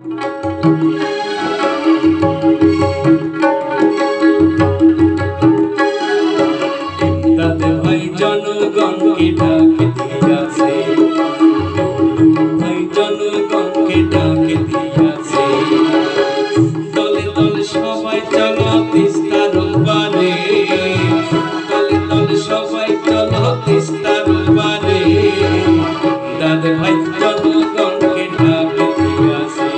ইমদাদ ভাই জনগণকে ডাক দিয়াছে, ভাই জনগণকে ডাক দিয়াছে। দলে দলে সবাই চলো তিস্তার পারে, দলে দলে সবাই চলো তিস্তার পারে। ইমদাদ ভাই জনগণকে ডাক দিয়াছে,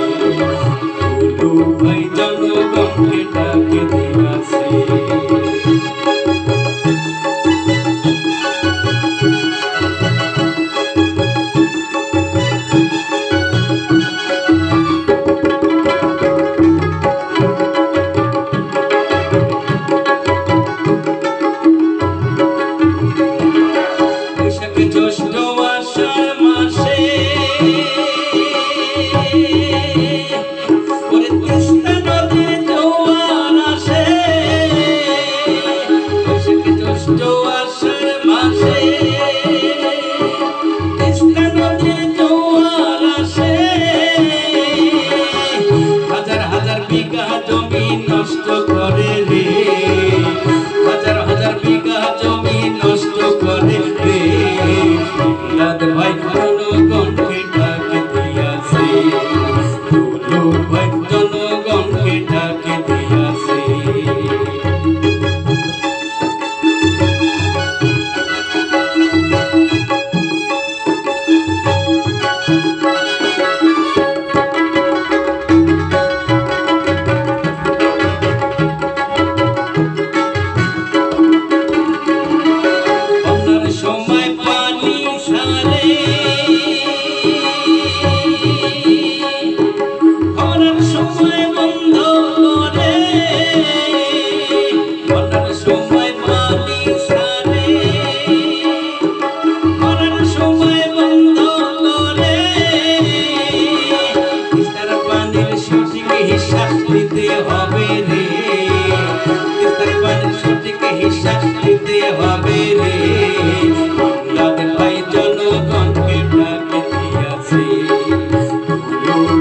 ভাই জনগণকে ডাক দিয়াছে। নষ্ট করে রে, হাজার হাজার বিঘা জমি নষ্ট করে রে। ইমদাদ ভাই জনগণকে ডাক দিয়াছে, ভাই জনগণকে ডাক দিয়াছে। দিতে হবে রে, তিস্তার পানির সঠিক হিসাব দিতে হবে রে। ইমদাদ ভাই জনগণকে ডাক দিয়াছে,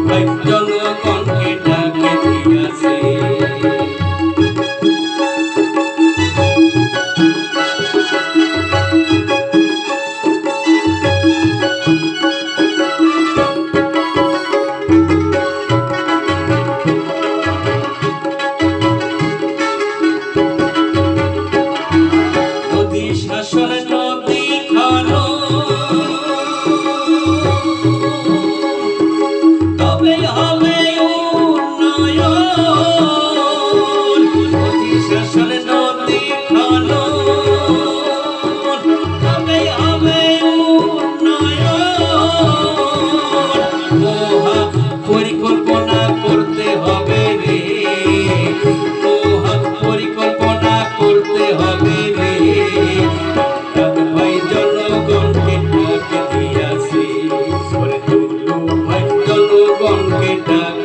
ভাই জনগণকে ডাক দিয়াছে। শাসন নদী খানো, তবে হবে উন্নয়ন। নদী শাসন নদী খানো, তবে হবে উন্নয়ন। মহা পরিকল্পনা করতে হবে রে, মহা পরিকল্পনা করতে হবে রে। ভাই জনগণকে ডাক দিয়াছে, ভাই জনগণকে ডাক